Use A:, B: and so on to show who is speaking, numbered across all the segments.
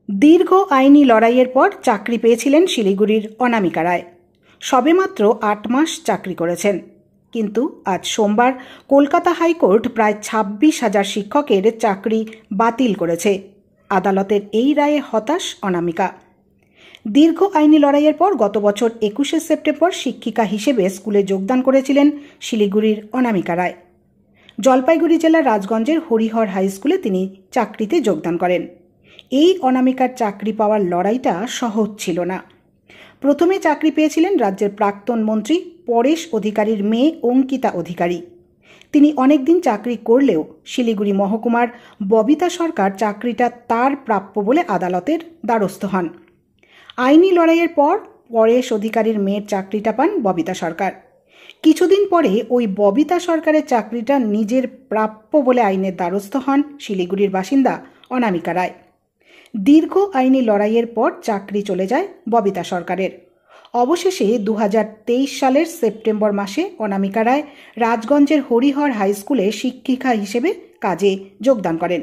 A: দীর্ঘ আইনি লড়াইয়ের পর চাকরি পেয়েছিলেন শিলিগুড়ির অনামিকা রায়। সবেমাত্র ৮ মাস চাকরি করেছেন, কিন্তু আজ সোমবার কলকাতা হাইকোর্ট প্রায় ২৬,০০০ শিক্ষকের চাকরি বাতিল করেছে। আদালতের এই রায়ে হতাশ অনামিকা। দীর্ঘ আইনি লড়াইয়ের পর গত বছর ২১শে সেপ্টেম্বর শিক্ষিকা হিসেবে স্কুলে যোগদান করেছিলেন শিলিগুড়ির অনামিকা রায়। জলপাইগুড়ি জেলার রাজগঞ্জের হরিহর হাই স্কুলে তিনি চাকরিতে যোগদান করেন। এই অনামিকার চাকরি পাওয়ার লড়াইটা সহজ ছিল না। প্রথমে চাকরি পেয়েছিলেন রাজ্যের প্রাক্তন মন্ত্রী পরেশ অধিকারীর মেয়ে অঙ্কিতা অধিকারী। তিনি অনেকদিন চাকরি করলেও শিলিগুড়ি মহকুমার ববিতা সরকার চাকরিটা তার প্রাপ্য বলে আদালতের দ্বারস্থ হন। আইনি লড়াইয়ের পর পরেশ অধিকারীর মেয়ের চাকরিটা পান ববিতা সরকার। কিছুদিন পরে ওই ববিতা সরকারের চাকরিটা নিজের প্রাপ্য বলে আইনের দ্বারস্থ হন শিলিগুড়ির বাসিন্দা অনামিকা রায়। দীর্ঘ আইনি লড়াইয়ের পর চাকরি চলে যায় ববিতা সরকারের। অবশেষে ২০২৩ সালের সেপ্টেম্বর মাসে অনামিকা রায় রাজগঞ্জের হরিহর হাই স্কুলে শিক্ষিকা হিসেবে কাজে যোগদান করেন।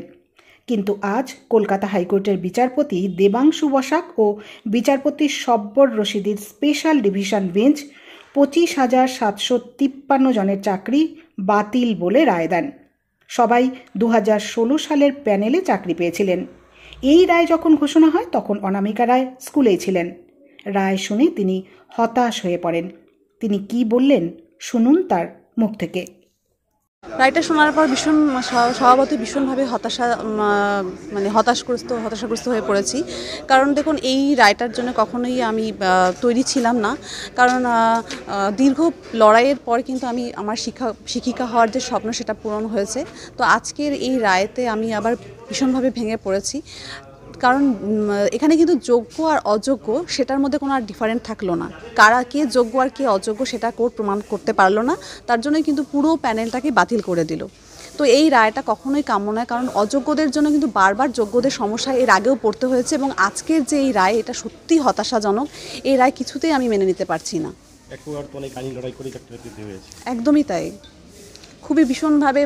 A: কিন্তু আজ কলকাতা হাইকোর্টের বিচারপতি দেবাংশু বসাক ও বিচারপতি সব্বর রশিদির স্পেশাল ডিভিশন বেঞ্চ ২৫,৭৫৩ জনের চাকরি বাতিল বলে রায় দেন। সবাই ২০১৬ সালের প্যানেলে চাকরি পেয়েছিলেন। এই রায় যখন ঘোষণা হয় তখন অনামিকা রায় স্কুলেই ছিলেন। রায় শুনে তিনি হতাশ হয়ে পড়েন। তিনি কি বললেন শুনুন তার মুখ থেকে।
B: রায়টা শোনার পর স্বভাবতই ভীষণভাবে হতাশাগ্রস্ত হয়ে পড়েছি। কারণ দেখুন, এই রায়টার জন্য কখনোই আমি তৈরি ছিলাম না। কারণ দীর্ঘ লড়াইয়ের পর কিন্তু আমি আমার শিক্ষিকা হওয়ার যে স্বপ্ন সেটা পূরণ হয়েছে। তো আজকের এই রায়তে আমি আবার ভীষণভাবে ভেঙে পড়েছি। কারণ এখানে কিন্তু যোগ্য আর অযোগ্য সেটার মধ্যে কোনো আর ডিফারেন্ট থাকলো না। কে যোগ্য আর কে অযোগ্য সেটা কোর্ট প্রমাণ করতে পারলো না। তার জন্যই কিন্তু পুরো প্যানেলটাকে বাতিল করে দিল। তো এই রায়টা কখনোই কাম্য নয়। কারণ অযোগ্যদের জন্য কিন্তু বারবার যোগ্যদের সমস্যায় এর আগেও পড়তে হয়েছে, এবং আজকের যে এই রায় এটা সত্যিই হতাশাজনক। এই রায় কিছুতেই আমি মেনে নিতে পারছি না। একদমই তাই। খুবই ভীষণভাবে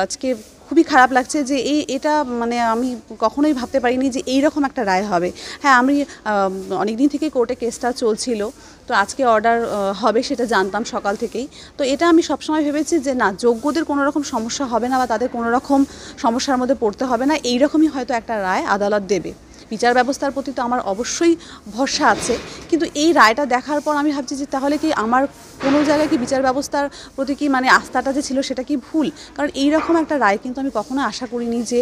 B: আজকে খুবই খারাপ লাগছে যে এটা আমি কখনোই ভাবতে পারিনি যে এইরকম একটা রায় হবে। হ্যাঁ, আমি অনেকদিন থেকে কোর্টে কেসটা চলছিল, তো আজকে অর্ডার হবে সেটা জানতাম সকাল থেকেই। তো এটা আমি সবসময় ভেবেছি যে না, যোগ্যদের কোনো রকম সমস্যা হবে না বা তাদের কোনো রকম সমস্যার মধ্যে পড়তে হবে না। এইরকমই হয়তো একটা রায় আদালত দেবে। বিচার ব্যবস্থার প্রতি তো আমার অবশ্যই ভরসা আছে, কিন্তু এই রায়টা দেখার পর আমি ভাবছি যে তাহলে কি আমার কোনো জায়গায় কি বিচার ব্যবস্থার প্রতি কি আস্থাটা যে ছিল সেটা কি ভুল? কারণ এইরকম একটা রায় কিন্তু আমি কখনো আশা করিনি যে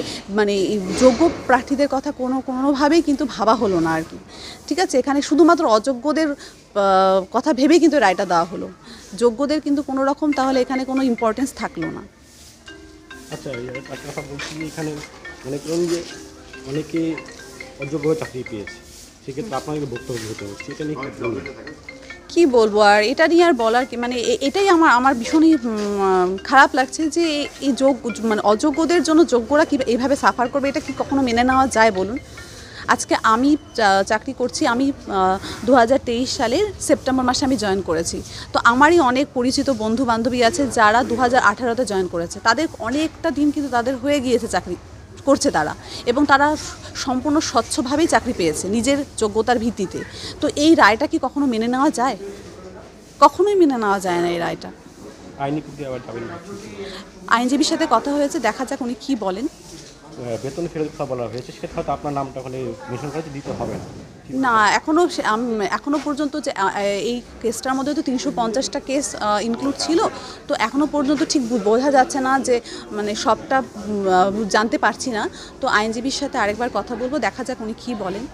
B: যোগ্য প্রার্থীদের কথা কোনোভাবেই কিন্তু ভাবা হলো না আর কি। ঠিক আছে, এখানে শুধুমাত্র অযোগ্যদের কথা ভেবেই কিন্তু রায়টা দেওয়া হলো। যোগ্যদের কিন্তু কোনো রকম তাহলে এখানে কোনো ইম্পর্টেন্স থাকলো না।
C: আচ্ছা, একটা কথা বলছি, এখানে মনে করুন যে অনেকে অযোগ্য চাকরি পেয়েছে, সেক্ষেত্রে আপনাকে বক্তব্য হতে হচ্ছে, এটা নিয়ে
B: কি বলবো আর এটা নিয়ে আর বলার কি, এটাই আমার ভীষণই খারাপ লাগছে যে এই অযোগ্যদের জন্য যোগ্যরা কি এইভাবে সাফার করবে, এটা কি কখনো মেনে নেওয়া যায় বলুন? আজকে আমি চাকরি করছি, আমি ২০২৩ সালের সেপ্টেম্বর মাসে আমি জয়েন করেছি। তো আমারই অনেক পরিচিত বন্ধু বান্ধবী আছে যারা ২০১৮-তে জয়েন করেছে। তাদের অনেকটা দিন কিন্তু তাদের হয়ে গিয়েছে চাকরি করছে তারা, এবং তারা সম্পূর্ণ স্বচ্ছভাবেই চাকরি পেয়েছে নিজের যোগ্যতার ভিত্তিতে। তো এই রায়টা কি কখনো মেনে নেওয়া যায়? কখনোই মেনে নেওয়া যায় না এই রায়টা। আইনজীবীর সাথে কথা হয়েছে, দেখা যাক উনি কি বলেন।
C: বেতন ফেরত কথা বলা হয়েছে, সেক্ষেত্রে হয়তো আপনার নামটা ওখানে মেনশন করে দিতে হবে না।
B: না, এখনো পর্যন্ত যে এই কেসটার মধ্যে তো ৩৫০টা কেস ইনক্লুড ছিল। তো এখনো পর্যন্ত ঠিক বোঝা যাচ্ছে না যে সবটা জানতে পারছি না। তো আইনজীবীর সাথে আরেকবার কথা বলবো, দেখা যাক উনি কি বলেন।